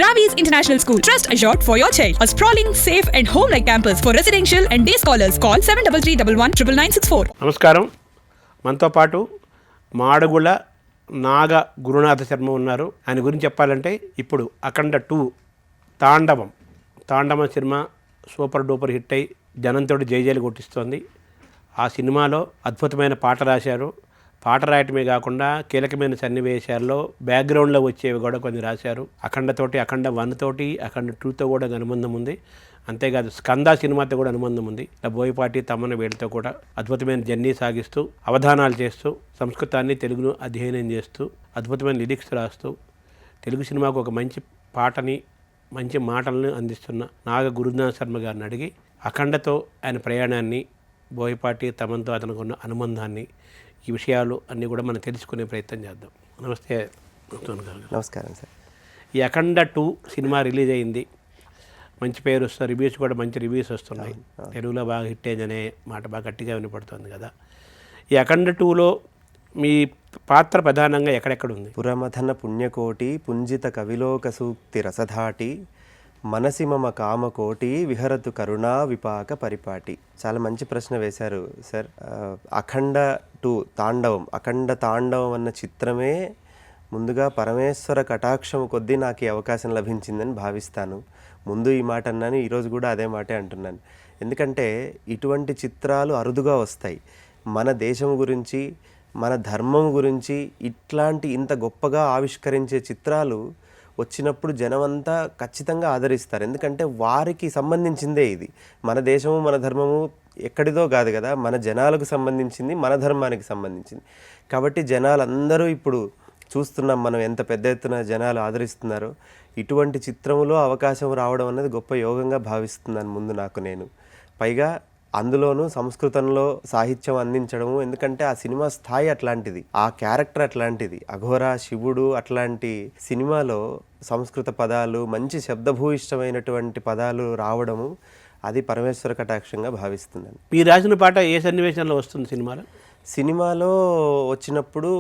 Ravi's International School. Trust assured for your child. A sprawling, safe and home-like campus for residential and day scholars. Call 7331 నమస్కారం. మనతో పాటు మాడుగుల నాగ గురునాథ శర్మ ఉన్నారు. ఆయన గురించి చెప్పాలంటే ఇప్పుడు అఖండ 2 తాండవం సినిమా సూపర్ డూపర్ హిట్ అయి జనంతో జైజైలు కొట్టిస్తోంది. ఆ సినిమాలో అద్భుతమైన పాట రాశారు. పాట రాయటమే కాకుండా కీలకమైన సన్నివేశాల్లో బ్యాక్గ్రౌండ్లో వచ్చేవి కూడా కొన్ని రాశారు. అఖండ 1 తోటి అఖండ 2తో కూడా అనుబంధం ఉంది. అంతేకాదు స్కంద సినిమాతో కూడా అనుబంధం ఉంది. బోయపాటి తమ్మన వీళ్ళతో కూడా అద్భుతమైన జర్నీ సాగిస్తూ అవధానాలు చేస్తూ సంస్కృతాన్ని తెలుగును అధ్యయనం చేస్తూ అద్భుతమైన లిరిక్స్ రాస్తూ తెలుగు సినిమాకు ఒక మంచి పాటని మంచి మాటలను అందిస్తున్న నాగ గురునాథ శర్మ గారిని అడిగి అఖండతో ఆయన ప్రయాణాన్ని బోయపాటి తమన్తో అతనికి ఉన్న అనుబంధాన్ని ఈ విషయాలు అన్నీ కూడా మనం తెలుసుకునే ప్రయత్నం చేద్దాం. నమస్తే. నమస్కారం సార్. ఈ అఖండ 2 సినిమా రిలీజ్ అయింది. మంచి పేరు వస్తుంది, రివ్యూస్ కూడా మంచి రివ్యూస్ వస్తున్నాయి. తెలుగులో బాగా హిట్ అయిందనే మాట బాగా గట్టిగా వినపడుతుంది కదా. ఈ అఖండ 2లో మీ పాత్ర ప్రధానంగా ఎక్కడెక్కడ ఉంది? పురమథన పుణ్యకోటి పుంజిత కవిలోక సూక్తి రసధాటి మనసి మమ కామకోటి విహరతు కరుణా విపాక పరిపాటి. చాలా మంచి ప్రశ్న వేశారు సార్. అఖండ 2 అఖండ తాండవం అన్న చిత్రమే ముందుగా పరమేశ్వర కటాక్షం కొద్దీ నాకు ఈ అవకాశం లభించిందని భావిస్తాను. ముందు ఈ మాట అన్నాను, ఈరోజు కూడా అదే మాటే అంటున్నాను. ఎందుకంటే ఇటువంటి చిత్రాలు అరుదుగా వస్తాయి. మన దేశం గురించి మన ధర్మం గురించి ఇట్లాంటి ఇంత గొప్పగా ఆవిష్కరించే చిత్రాలు వచ్చినప్పుడు జనమంతా ఖచ్చితంగా ఆదరిస్తారు. ఎందుకంటే వారికి సంబంధించిందే ఇది. మన దేశము మన ధర్మము ఎక్కడిదో కాదు కదా, మన జనాలకు సంబంధించింది, మన ధర్మానికి సంబంధించింది. కాబట్టి జనాలందరూ ఇప్పుడు చూస్తున్నాం మనం ఎంత పెద్ద ఎత్తున జనాలు ఆదరిస్తున్నారో. ఇటువంటి చిత్రములో అవకాశం రావడం అనేది గొప్ప యోగంగా భావిస్తున్నాను ముందు నాకు నేను. పైగా అందులోనూ సంస్కృతంలో సాహిత్యం అందించడము. ఎందుకంటే ఆ సినిమా స్థాయి అట్లాంటిది, ఆ క్యారెక్టర్ అట్లాంటిది. అఘోరా శివుడు అట్లాంటి సినిమాలో సంస్కృత పదాలు, మంచి శబ్దభూయిష్టమైనటువంటి పదాలు రావడము అది పరమేశ్వర కటాక్షంగా భావిస్తున్నాను. మీరు రాసిన పాట ఏ సన్నివేశంలో వస్తుంది సినిమాలో వచ్చినప్పుడు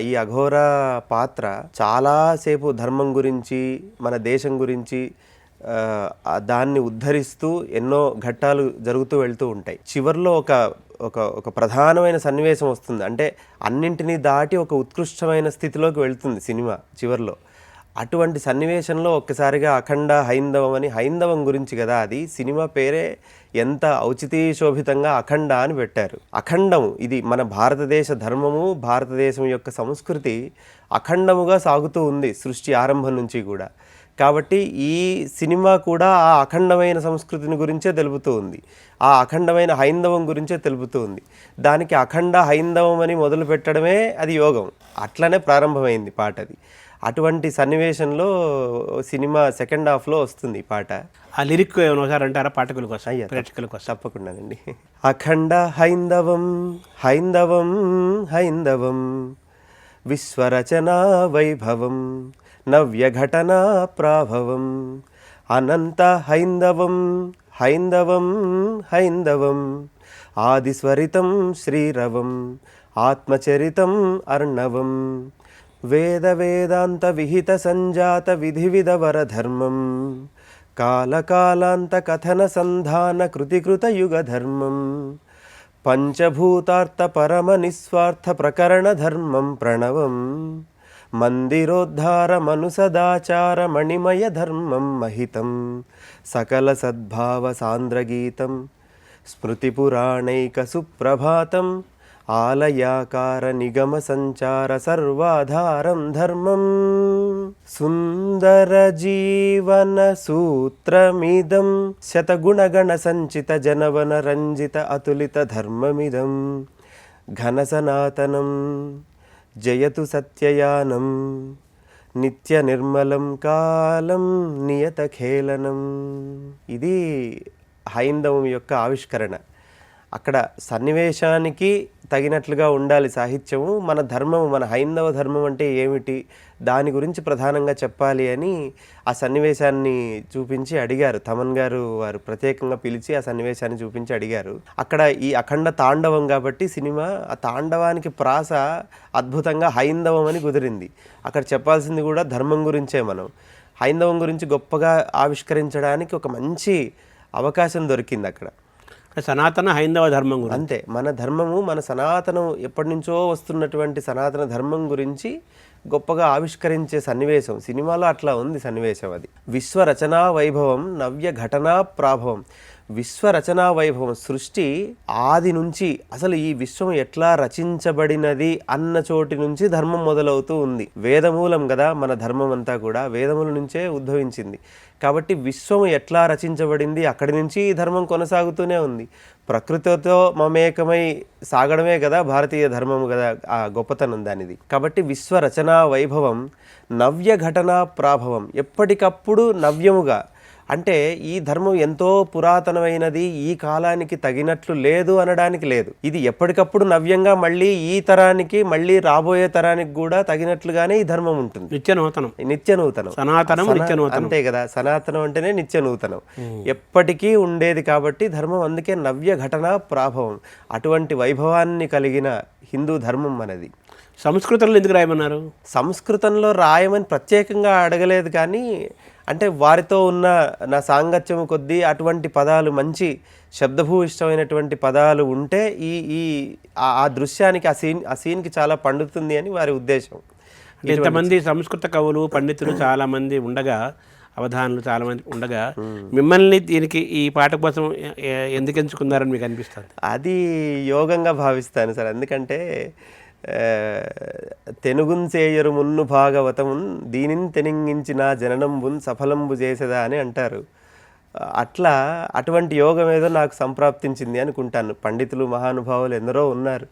ఈ అఘోరా పాత్ర చాలాసేపు ధర్మం గురించి మన దేశం గురించి దాన్ని ఉద్ధరిస్తూ ఎన్నో ఘట్టాలు జరుగుతూ వెళ్తూ ఉంటాయి. చివరిలో ఒక ప్రధానమైన సన్నివేశం వస్తుంది. అంటే అన్నింటినీ దాటి ఒక ఉత్కృష్టమైన స్థితిలోకి వెళ్తుంది సినిమా చివరిలో. అటువంటి సన్నివేశంలో ఒక్కసారిగా అఖండ హైందవం గురించి కదా, అది సినిమా పేరే ఎంత ఔచితీశోభితంగా అఖండ అని పెట్టారు. అఖండము ఇది మన భారతదేశ ధర్మము, భారతదేశం యొక్క సంస్కృతి అఖండముగా సాగుతూ ఉంది సృష్టి ఆరంభం నుంచి కూడా. కాబట్టి ఈ సినిమా కూడా ఆ అఖండమైన సంస్కృతిని గురించే తెలుపుతూ ఉంది, ఆ అఖండమైన హైందవం గురించే తెలుపుతూ ఉంది. దానికి అఖండ హైందవం అని మొదలు పెట్టడమే అది యోగం. అట్లనే ప్రారంభమైంది పాట. అది అటువంటి సన్నివేశంలో సినిమా సెకండ్ హాఫ్లో వస్తుంది ఈ పాట. ఆ లిరిక్ ఒకసారి అంటారా పాఠకుల కోసం, ప్రేక్షకుల కోసం? తప్పకుండానండి. అఖండ హైందవం హైందవం హైందవం విశ్వరచనా వైభవం నవ్యఘటనా ప్రాభవం అనంత హైందవం హైందవం హైందవం ఆదిస్వరితం శ్రీరవం ఆత్మచరితం అర్ణవం వేద వేదాంత విహిత సంజాత విధివిధ వరధర్మం కాలకాలాంత కథన సంధాన కృతికృత యుగ ధర్మం పంచభూతార్థ పరమ నిస్వార్థ ప్రకరణ ధర్మం ప్రణవం మందిరోద్ధార మనుసదాచార మణిమయ ధర్మం మహితం సకల సద్భావ సాంద్రగీతం స్మృతిపురాణైక సుప్రభాతం ఆలయాకార నిగమ సంచార సర్వాధారం ధర్మం సుందర జీవన సూత్రమిదం శతగుణగణ సంచిత జనవన రంజిత అతులిత ధర్మమిదం ఘన సనాతనం జయతు సత్యయానం నిత్య నిర్మలం కాలం నియత ఖేళనం. ఇది హైందవం యొక్క ఆవిష్కరణ. అక్కడ సన్నివేశానికి తగినట్లుగా ఉండాలి సాహిత్యము. మన ధర్మము, మన హైందవ ధర్మం అంటే ఏమిటి, దాని గురించి ప్రధానంగా చెప్పాలి అని ఆ సన్నివేశాన్ని చూపించి అడిగారు. తమన్ గారు వారు ప్రత్యేకంగా పిలిచి ఆ సన్నివేశాన్ని చూపించి అడిగారు. అక్కడ ఈ అఖండ తాండవం కాబట్టి సినిమా ఆ తాండవానికి ప్రాస అద్భుతంగా హైందవం అని కుదిరింది. అక్కడ చెప్పాల్సింది కూడా ధర్మం గురించే మనం. హైందవం గురించి గొప్పగా ఆవిష్కరించడానికి ఒక మంచి అవకాశం దొరికింది అక్కడ. సనాతన హైందవ ధర్మం గురించి అంతే, మన ధర్మము, మన సనాతనం ఎప్పటి నుంచో వస్తున్నటువంటి సనాతన ధర్మం గురించి గొప్పగా ఆవిష్కరించే సన్నివేశం సినిమాలో అట్లా ఉంది సన్నివేశం. అది విశ్వరచనా వైభవం నవ్య ఘటనా ప్రాభవం. విశ్వరచనా వైభవం, సృష్టి ఆది నుంచి అసలు ఈ విశ్వం ఎట్లా రచించబడినది అన్న చోటి నుంచి ధర్మం మొదలవుతూ ఉంది. వేదమూలం కదా మన ధర్మం అంతా కూడా, వేదముల నుంచే ఉద్భవించింది. కాబట్టి విశ్వం ఎట్లా రచించబడింది అక్కడి నుంచి ఈ ధర్మం కొనసాగుతూనే ఉంది. ప్రకృతితో మమేకమై సాగడమే కదా భారతీయ ధర్మము కదా, ఆ గొప్పతనం దానిది. కాబట్టి విశ్వరచనా వైభవం నవ్య ఘటనా ప్రాభవం, ఎప్పటికప్పుడు నవ్యముగా, అంటే ఈ ధర్మం ఎంతో పురాతనమైనది, ఈ కాలానికి తగినట్లు లేదు అనడానికి లేదు. ఇది ఎప్పటికప్పుడు నవ్యంగా మళ్ళీ ఈ తరానికి, మళ్ళీ రాబోయే తరానికి కూడా తగినట్లుగానే ఈ ధర్మం ఉంటుంది. నిత్య నూతనం, నిత్య నూతనం, సనాతనం, నిత్య నూతనం. అంతే కదా, సనాతనం అంటేనే నిత్య నూతనం, ఎప్పటికీ ఉండేది. కాబట్టి ధర్మం అందుకే నవ్య ఘటనా ప్రాభవం, అటువంటి వైభవాన్ని కలిగిన హిందూ ధర్మం మనది. సంస్కృతంలో ఎందుకు రాయమన్నారు? సంస్కృతంలో రాయమని ప్రత్యేకంగా అడగలేదు, కానీ అంటే వారితో ఉన్న నా సాంగత్యం కొద్దీ అటువంటి పదాలు, మంచి శబ్దభూయిష్టమైనటువంటి పదాలు ఉంటే ఈ ఈ ఆ దృశ్యానికి, ఆ సీన్కి చాలా పండుతుంది అని వారి ఉద్దేశం. ఇంతమంది సంస్కృత కవులు, పండితులు చాలామంది ఉండగా, అవధానులు చాలామంది ఉండగా, మిమ్మల్ని దీనికి ఈ పాట కోసం ఎందుకు ఎంచుకున్నారని మీకు అనిపిస్తుంది? అది యోగంగా భావిస్తాను సార్. ఎందుకంటే తెనుగున్ సేయరు మున్ను భాగవతమున్ దీనిని తెనింగించిన జననంబున్ సఫలంబు చేసేదా అని అంటారు. అట్లా అటువంటి యోగం ఏదో నాకు సంప్రాప్తించింది అనుకుంటాను. పండితులు, మహానుభావులు ఎందరో ఉన్నారు.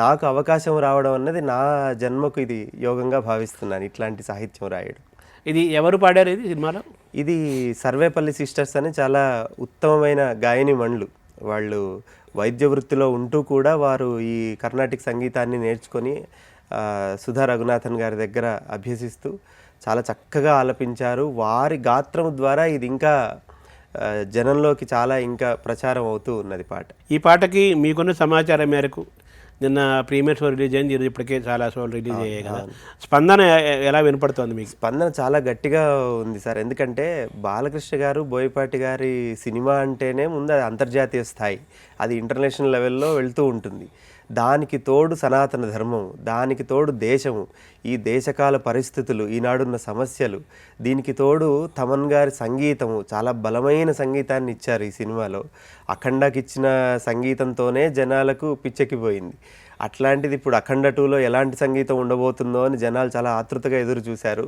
నాకు అవకాశం రావడం అన్నది నా జన్మకు ఇది యోగంగా భావిస్తున్నాను, ఇట్లాంటి సాహిత్యం రాయడం. ఇది ఎవరు పాడారు ఇది సినిమాలో? ఇది సర్వేపల్లి సిస్టర్స్ అని చాలా ఉత్తమమైన గాయని మణులు. వాళ్ళు వైద్య వృత్తిలో ఉంటూ కూడా వారు ఈ కర్ణాటిక్ సంగీతాన్ని నేర్చుకొని సుధా రఘునాథన్ గారి దగ్గర అభ్యసిస్తూ చాలా చక్కగా ఆలపించారు. వారి గాత్రం ద్వారా ఇది ఇంకా జనంలోకి చాలా ఇంకా ప్రచారం అవుతూ ఉన్నది పాట. ఈ పాటకి మీకున్న సమాచారం మేరకు నిన్న ప్రీమియర్ షో రిలీజ్ అయింది, ఈరోజు ఇప్పటికే చాలా షోలు రిలీజ్ అయ్యాయి కదా, స్పందన ఎలా వినపడుతుంది మీకు? స్పందన చాలా గట్టిగా ఉంది సార్. ఎందుకంటే బాలకృష్ణ గారు, బోయపాటి గారి సినిమా అంటేనే ముందు అది అంతర్జాతీయ స్థాయి, అది ఇంటర్నేషనల్ లెవెల్లో వెళ్తూ ఉంటుంది. దానికి తోడు సనాతన ధర్మము, దానికి తోడు దేశము, ఈ దేశకాల పరిస్థితులు, ఈనాడున్న సమస్యలు, దీనికి తోడు తమన్ గారి సంగీతము, చాలా బలమైన సంగీతాన్ని ఇచ్చారు ఈ సినిమాలో. అఖండకి ఇచ్చిన సంగీతంతోనే జనాలకు పిచ్చెక్కిపోయింది. అట్లాంటిది ఇప్పుడు అఖండ 2లో ఎలాంటి సంగీతం ఉండబోతుందో అని జనాలు చాలా ఆతృతగా ఎదురు చూశారు.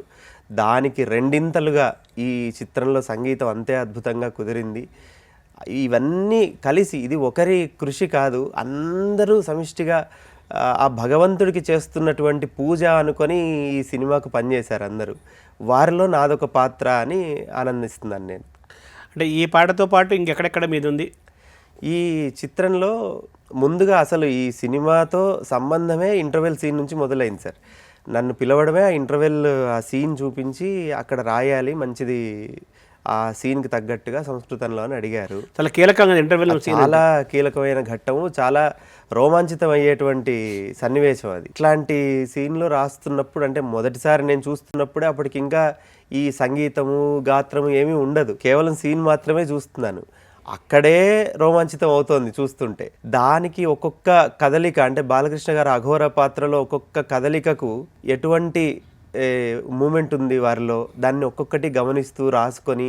దానికి రెండింతలుగా ఈ చిత్రంలో సంగీతం అంతే అద్భుతంగా కుదిరింది. ఇవన్నీ కలిసి, ఇది ఒకరి కృషి కాదు, అందరూ సమిష్టిగా ఆ భగవంతుడికి చేస్తున్నటువంటి పూజ అనుకొని ఈ సినిమాకు పనిచేశారు అందరూ. వారిలో నాదొక పాత్ర అని ఆనందిస్తున్నాను నేను. అంటే ఈ పాటతో పాటు ఇంకెక్కడెక్కడ మీద ఉంది ఈ చిత్రంలో? ముందుగా అసలు ఈ సినిమాతో సంబంధమే ఇంటర్వెల్ సీన్ నుంచి మొదలైంది సార్. నన్ను పిలవడమే, ఆ ఇంటర్వెల్ ఆ సీన్ చూపించి అక్కడ రాయాలి మంచిది, ఆ సీన్కి తగ్గట్టుగా సంస్కృతంలో అని అడిగారు. చాలా కీలకంగా ఇంటర్వెల్, చాలా కీలకమైన ఘట్టము, చాలా రోమాంచితం అయ్యేటువంటి సన్నివేశం అది. ఇట్లాంటి సీన్లో రాస్తున్నప్పుడు, అంటే మొదటిసారి నేను చూస్తున్నప్పుడే, అప్పటికి ఇంకా ఈ సంగీతము, గాత్రము ఏమీ ఉండదు, కేవలం సీన్ మాత్రమే చూస్తున్నాను. అక్కడే రోమాంచితం అవుతోంది చూస్తుంటే. దానికి ఒక్కొక్క కదలిక, అంటే బాలకృష్ణ గారు అఘోర పాత్రలో ఒక్కొక్క కదలికకు ఎటువంటి మూమెంట్ ఉంది వారిలో, దాన్ని ఒక్కొక్కటి గమనిస్తూ రాసుకొని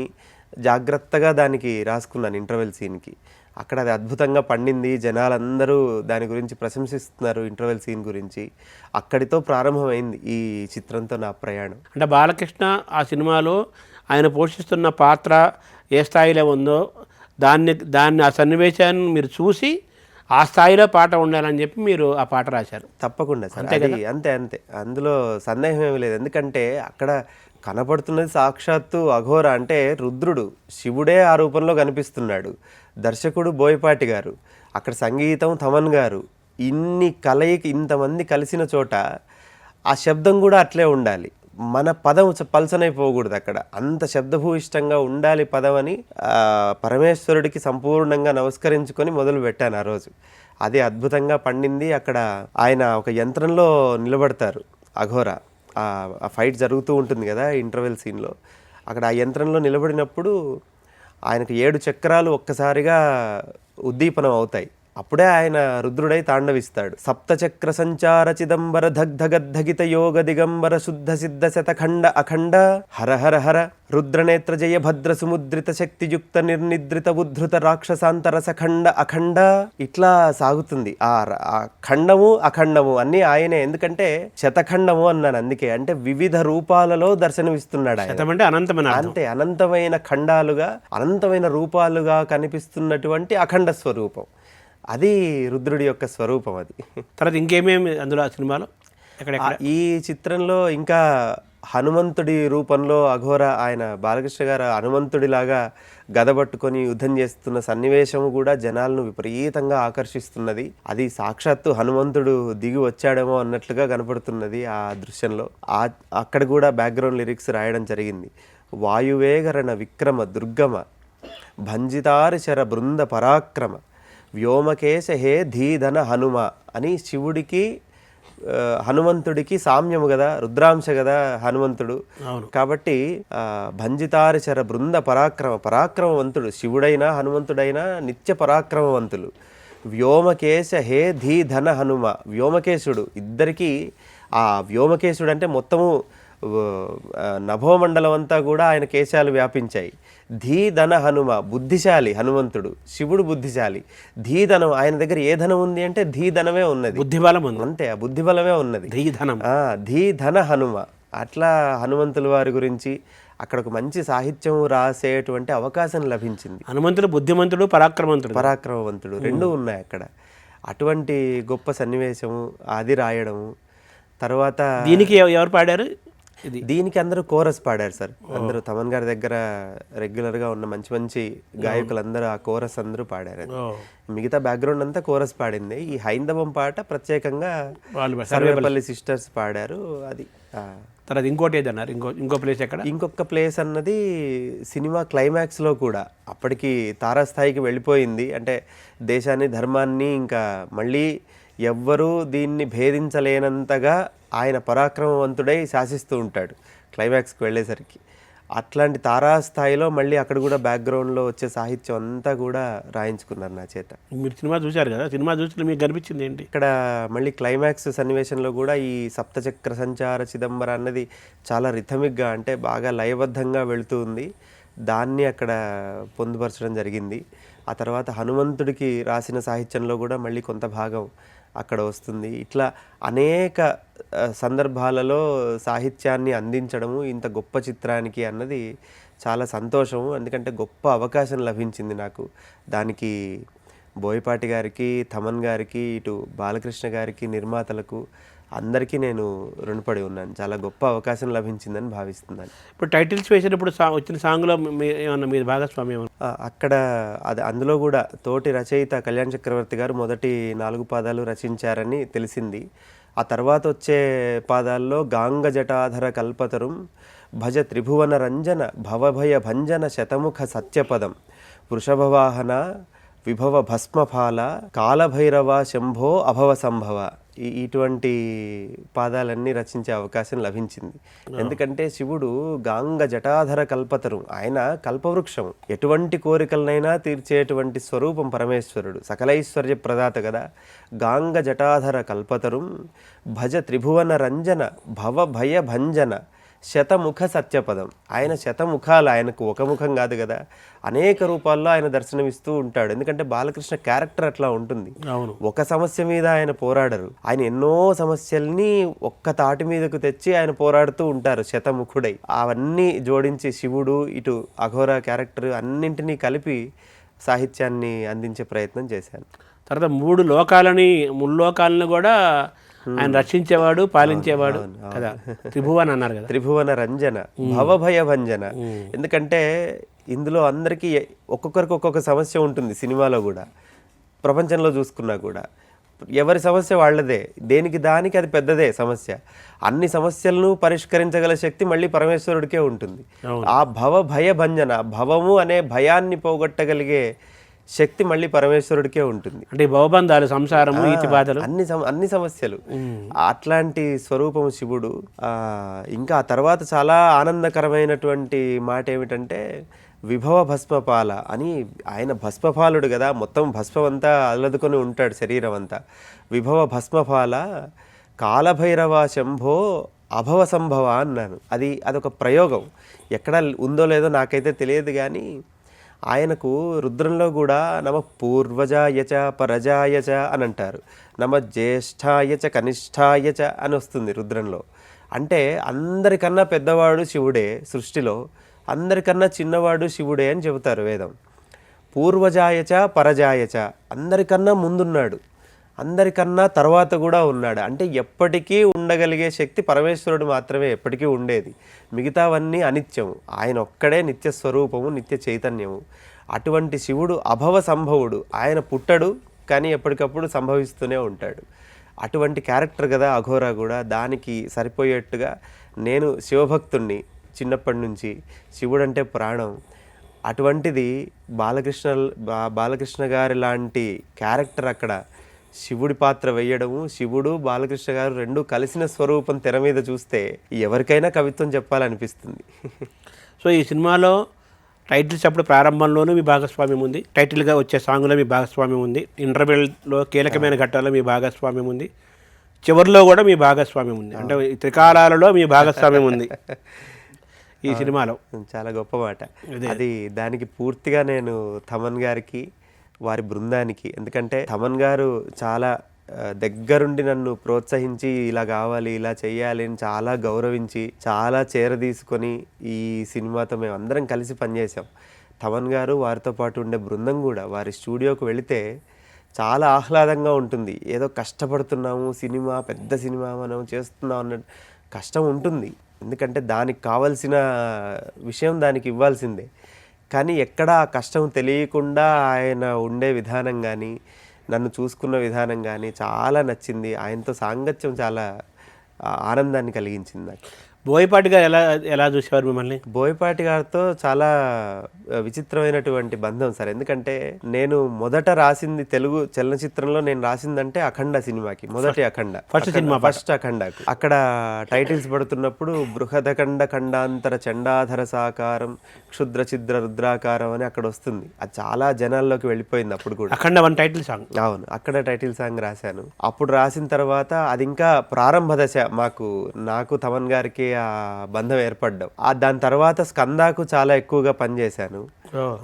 జాగ్రత్తగా దానికి రాసుకున్నాను ఇంటర్వెల్ సీన్కి. అక్కడ అది అద్భుతంగా పండింది, జనాలందరూ దాని గురించి ప్రశంసిస్తున్నారు ఇంటర్వెల్ సీన్ గురించి. అక్కడితో ప్రారంభమైంది ఈ చిత్రంతో నా ప్రయాణం. అంటే బాలకృష్ణ ఆ సినిమాలో ఆయన పోషిస్తున్న పాత్ర ఏ స్థాయిలో ఉందో దాన్ని ఆ సన్నివేశాన్ని మీరు చూసి ఆ స్థాయిలో పాట ఉండాలని చెప్పి మీరు ఆ పాట రాశారు. తప్పకుండా సార్, అంతే అంతే, అందులో సందేహం ఏమీ లేదు. ఎందుకంటే అక్కడ కనపడుతున్నది సాక్షాత్తు అఘోర, అంటే రుద్రుడు, శివుడే ఆ రూపంలో కనిపిస్తున్నాడు. దర్శకుడు బోయపాటి గారు, అక్కడ సంగీతం తమన్ గారు, ఇన్ని కలయిక, ఇంతమంది కలిసిన చోట ఆ శబ్దం కూడా అట్లే ఉండాలి. మన పదం పల్సనైపోకూడదు, అక్కడ అంత శబ్దభూయిష్టంగా ఉండాలి పదం అని పరమేశ్వరుడికి సంపూర్ణంగా నమస్కరించుకొని మొదలు పెట్టాను ఆ రోజు. అది అద్భుతంగా పండింది. అక్కడ ఆయన ఒక యంత్రంలో నిలబడతారు అఘోర, ఆ ఫైట్ జరుగుతూ ఉంటుంది కదా ఇంటర్వెల్ సీన్లో, అక్కడ ఆ యంత్రంలో నిలబడినప్పుడు ఆయనకు 7 చక్రాలు ఒక్కసారిగా ఉద్దీపనం అవుతాయి. అప్పుడే ఆయన రుద్రుడై తాండవిస్తాడు. సప్తచక్ర సంచార చిదంబర దగ్ధగద్ధగిత యోగ దిగంబర శుద్ధ సిద్ధ శతఖండ అఖండ హర హర హర రుద్రనేత్ర జయ భద్ర సుముద్రిత శక్తియుక్త నిర్నిద్రిత ఉద్ధృత రాక్షసాంతర సఖండ అఖండ ఇట్లా సాగుతుంది. ఆ ఖండము అఖండము అన్నీ ఆయనే. ఎందుకంటే శతఖండము అన్నాను అందుకే, అంటే వివిధ రూపాలలో దర్శనమిస్తున్నాడు ఆయన. శతం అంటే అనంతమైన అంతే, అనంతమైన ఖండాలుగా అనంతమైన రూపాలుగా కనిపిస్తున్నటువంటి అఖండ స్వరూపం. అది రుద్రుడి యొక్క స్వరూపం. అది తర్వాత ఇంకేమేమి అందులో ఆ సినిమాలో ఈ చిత్రంలో ఇంకా హనుమంతుడి రూపంలో అఘోర ఆయన బాలకృష్ణ గారు హనుమంతుడిలాగా గదబట్టుకొని యుద్ధం చేస్తున్న సన్నివేశము కూడా జనాలను విపరీతంగా ఆకర్షిస్తున్నది. అది సాక్షాత్తు హనుమంతుడు దిగి వచ్చాడేమో అన్నట్లుగా కనపడుతున్నది ఆ దృశ్యంలో. అక్కడ కూడా బ్యాక్గ్రౌండ్ లిరిక్స్ రాయడం జరిగింది. వాయువేగరణ విక్రమ దుర్గమ భంజితారిశర బృంద పరాక్రమ వ్యోమకేశ హే ధీధన హనుమ అని శివుడికి హనుమంతుడికి సామ్యము కదా, రుద్రాంశ కదా హనుమంతుడు. కాబట్టి భంజితారిశర బృంద పరాక్రమవంతుడు శివుడైనా హనుమంతుడైనా నిత్య పరాక్రమవంతులు. వ్యోమకేశ హే ధీధన హనుమ, వ్యోమకేశుడు ఇద్దరికీ. ఆ వ్యోమకేశుడు అంటే మొత్తము నభోమండలం అంతా కూడా ఆయన కేశాలు వ్యాపించాయి. ధీధన హనుమ, బుద్ధిశాలి హనుమంతుడు, శివుడు బుద్ధిశాలి. ధీధనం, ఆయన దగ్గర ఏ ధనం ఉంది అంటే ధీధనమే ఉన్నది, బుద్ధిబలం ఉంది. అంతే, ఆ బుద్ధిబలమే ఉన్నది. ధీధన హనుమ. అట్లా హనుమంతుల వారి గురించి అక్కడ ఒక మంచి సాహిత్యం రాసేటువంటి అవకాశం లభించింది. హనుమంతుడు బుద్ధిమంతుడు, పరాక్రమవంతుడు రెండూ ఉన్నాయి అక్కడ. అటువంటి గొప్ప సన్నివేశము అది రాయడము. తర్వాత దీనికి ఎవరు పాడారు? దీనికి అందరూ కోరస్ పాడారు సార్. అందరూ తమన్ గారి దగ్గర రెగ్యులర్గా ఉన్న మంచి మంచి గాయకులందరూ ఆ కోరస్ అందరూ పాడారు. మిగతా బ్యాక్గ్రౌండ్ అంతా కోరస్ పాడింది. ఈ హైందవం పాట ప్రత్యేకంగా సర్వేపల్లి సిస్టర్స్ పాడారు. అది తర్వాత ఇంకోటి ఏదన్నారు? ఇంకో ప్లేస్ ఎక్కడ? ఇంకొక ప్లేస్ అన్నది సినిమా క్లైమాక్స్లో కూడా అప్పటికి తారాస్థాయికి వెళ్ళిపోయింది. అంటే దేశాన్ని ధర్మాన్ని ఇంకా మళ్ళీ ఎవ్వరూ దీన్ని భేదించలేనంతగా ఆయన పరాక్రమవంతుడై శాసిస్తూ ఉంటాడు క్లైమాక్స్కి వెళ్ళేసరికి. అట్లాంటి తారాస్థాయిలో మళ్ళీ అక్కడ కూడా బ్యాక్గ్రౌండ్లో వచ్చే సాహిత్యం అంతా కూడా రాయించుకున్నారు నా చేత. మీరు సినిమా చూశారు కదా, సినిమా చూసి మీకు కనిపించింది ఏంటి? ఇక్కడ మళ్ళీ క్లైమాక్స్ సన్నివేశంలో కూడా ఈ సప్తచక్ర సంచార చిదంబర అన్నది చాలా రిథమిక్గా, అంటే బాగా లయబద్ధంగా వెళుతూ ఉంది. దాన్ని అక్కడ పొందుపరచడం జరిగింది. ఆ తర్వాత హనుమంతుడికి రాసిన సాహిత్యంలో కూడా మళ్ళీ కొంత భాగం అక్కడ వస్తుంది. ఇట్లా అనేక సందర్భాలలో సాహిత్యాన్ని అందించడము ఇంత గొప్ప చిత్రానికి అన్నది చాలా సంతోషము. ఎందుకంటే గొప్ప అవకాశం లభించింది నాకు. దానికి బోయపాటి గారికి, తమన్ గారికి, ఇటు బాలకృష్ణ గారికి, నిర్మాతలకు అందరికీ నేను రుణపడి ఉన్నాను. చాలా గొప్ప అవకాశం లభించిందని భావిస్తున్నాను. ఇప్పుడు టైటిల్స్ వేసినప్పుడు వచ్చిన సాంగ్లో ఏమన్నా మీరు భాగస్వామి? అక్కడ అందులో కూడా తోటి రచయిత కళ్యాణ్ చక్రవర్తి గారు మొదటి 4 పాదాలు రచించారని తెలిసింది. ఆ తర్వాత వచ్చే పాదాల్లో గాంగ జటాధర కల్పతరుం భజ త్రిభువన రంజన భవభయ భంజన శతముఖ సత్యపదం వృషభవాహన విభవ భస్మఫాల కాలభైరవ శంభో అభవ సంభవ, ఇటువంటి పాదాలన్నీ రచించే అవకాశం లభించింది. ఎందుకంటే శివుడు గాంగ జటాధర కల్పతరుం, ఆయన కల్పవృక్షం, ఎటువంటి కోరికలనైనా తీర్చేటువంటి స్వరూపం పరమేశ్వరుడు, సకలైశ్వర్య ప్రదాత కదా. గాంగ జటాధర కల్పతరుం భజ త్రిభువన రంజన భవ భయ భంజన శతముఖ సత్యపదం. ఆయన శతముఖాలు, ఆయనకు ఒక ముఖం కాదు కదా, అనేక రూపాల్లో ఆయన దర్శనమిస్తూ ఉంటాడు. ఎందుకంటే బాలకృష్ణ క్యారెక్టర్ అట్లా ఉంటుంది. ఒక సమస్య మీద ఆయన పోరాడరు, ఆయన ఎన్నో సమస్యల్ని ఒక్క తాటి మీదకు తెచ్చి ఆయన పోరాడుతూ ఉంటారు శతముఖుడై. అవన్నీ జోడించి శివుడు, ఇటు అఘోర క్యారెక్టర్ అన్నింటినీ కలిపి సాహిత్యాన్ని అందించే ప్రయత్నం చేశాను. తర్వాత 3 లోకాలని, ముల్లోకాలను కూడా ఆయన రక్షించేవాడు, పాలించేవాడు కదా. త్రిభువన్ అన్నారు కదా, త్రిభువన రంజన భవభయ భంజన. ఎందుకంటే ఇందులో అందరికీ ఒక్కొక్కరికి ఒక్కొక్క సమస్య ఉంటుంది. సినిమాలో కూడా, ప్రపంచంలో చూసుకున్నా కూడా ఎవరి సమస్య వాళ్ళదే, దేనికి దానికి అది పెద్దదే సమస్య. అన్ని సమస్యలను పరిష్కరించగల శక్తి మళ్ళీ పరమేశ్వరుడికే ఉంటుంది. ఆ భవ భయ భంజన, భవము అనే భయాన్ని పోగొట్టగలిగే శక్తి మళ్ళీ పరమేశ్వరుడికే ఉంటుంది. అంటే ఈ భవబంధాలు, సంసారము, ఈతి బాధలు, అన్ని సమస్యలు, అట్లాంటి స్వరూపము శివుడు. ఇంకా ఆ తర్వాత చాలా ఆనందకరమైనటువంటి మాట ఏమిటంటే విభవ భస్మపాల అని. ఆయన భస్మపాలుడు కదా, మొత్తం భస్మం అంతా అల్లదుకొని ఉంటాడు శరీరం అంతా. విభవ భస్మపాల కాలభైరవ శంభో అభవ సంభవ అన్నాను. అదొక ప్రయోగం, ఎక్కడ ఉందో లేదో నాకైతే తెలియదు కానీ ఆయనకు రుద్రంలో కూడా నమ పూర్వజాయచ పరజాయచ అని అంటారు, నమ జ్యేష్ఠాయచ కనిష్ఠాయచ అని వస్తుంది రుద్రంలో. అంటే అందరికన్నా పెద్దవాడు శివుడే సృష్టిలో, అందరికన్నా చిన్నవాడు శివుడే అని చెబుతారు వేదం. పూర్వజాయచ పరజాయచ, అందరికన్నా ముందున్నాడు, అందరికన్నా తర్వాత కూడా ఉన్నాడు. అంటే ఎప్పటికీ ఉండగలిగే శక్తి పరమేశ్వరుడు మాత్రమే ఎప్పటికీ ఉండేది, మిగతావన్నీ అనిత్యము. ఆయన ఒక్కడే నిత్య స్వరూపము, నిత్య చైతన్యము. అటువంటి శివుడు అభవ సంభవుడు, ఆయన పుట్టడు కానీ ఎప్పటికప్పుడు సంభవిస్తూనే ఉంటాడు. అటువంటి క్యారెక్టర్ కదా అఘోరా కూడా. దానికి సరిపోయేట్టుగా నేను శివభక్తుణ్ణి చిన్నప్పటి నుంచి, శివుడు అంటే ప్రాణం. అటువంటిది బాలకృష్ణ గారి లాంటి క్యారెక్టర్ అక్కడ శివుడి పాత్ర వేయడము, శివుడు బాలకృష్ణ గారు రెండు కలిసిన స్వరూపం తెర మీద చూస్తే ఎవరికైనా కవిత్వం చెప్పాలనిపిస్తుంది. సో ఈ సినిమాలో టైటిల్స్ అప్పుడు ప్రారంభంలోనూ మీ భాగస్వామ్యం ఉంది, టైటిల్గా వచ్చే సాంగ్లో మీ భాగస్వామ్యం ఉంది, ఇంటర్వెల్లో కీలకమైన ఘట్టాల్లో మీ భాగస్వామ్యం ఉంది, చివరిలో కూడా మీ భాగస్వామ్యం ఉంది. అంటే త్రికాలాలలో మీ భాగస్వామ్యం ఉంది ఈ సినిమాలో. చాలా గొప్ప మాట అది. దానికి పూర్తిగా నేను తమన్ గారికి, వారి బృందానికి, ఎందుకంటే తమన్ గారు చాలా దగ్గరుండి నన్ను ప్రోత్సహించి ఇలా కావాలి, ఇలా చెయ్యాలి అని చాలా గౌరవించి, చాలా చేరదీసుకొని ఈ సినిమాతో మేము అందరం కలిసి పనిచేసాం. తమన్ గారు, వారితో పాటు ఉండే బృందం కూడా, వారి స్టూడియోకి వెళితే చాలా ఆహ్లాదంగా ఉంటుంది. ఏదో కష్టపడుతున్నాము, సినిమా పెద్ద సినిమా మనం చేస్తున్నాం అన్న కష్టం ఉంటుంది, ఎందుకంటే దానికి కావాల్సిన విషయం దానికి ఇవ్వాల్సిందే. కానీ ఎక్కడ ఆ కష్టం తెలియకుండా ఆయన ఉండే విధానం కానీ, నన్ను చూసుకున్న విధానం కానీ చాలా నచ్చింది. ఆయనతో సాంగత్యం చాలా ఆనందాన్ని కలిగించింది నాకు. బోయపాటి గారు ఎలా చూసేవారు మిమ్మల్ని? బోయపాటి గారితో చాలా విచిత్రమైనటువంటి బంధం సార్. ఎందుకంటే నేను మొదట రాసింది తెలుగు చలనచిత్రంలో నేను రాసిందంటే అఖండ సినిమాకి, మొదటి అఖండ, ఫస్ట్ అఖండకు. అక్కడ టైటిల్స్ పడుతున్నప్పుడు బృహదఖండ ఖండాంతర చండాధర సాకారం క్షుద్ర చిద్ర రుద్రాకారం అని అక్కడ వస్తుంది. అది చాలా జనాల్లోకి వెళ్ళిపోయింది అప్పుడు కూడా. అఖండ వన్ టైటిల్ సాంగ్. అవును, అక్కడ టైటిల్ సాంగ్ రాశాను. అప్పుడు రాసిన తర్వాత అది ఇంకా ప్రారంభ దశ, నాకు తమన్ గారికి ఆ బంధం ఏర్పడ్డం. దాని తర్వాత స్కందాకు చాలా ఎక్కువగా పనిచేశాను.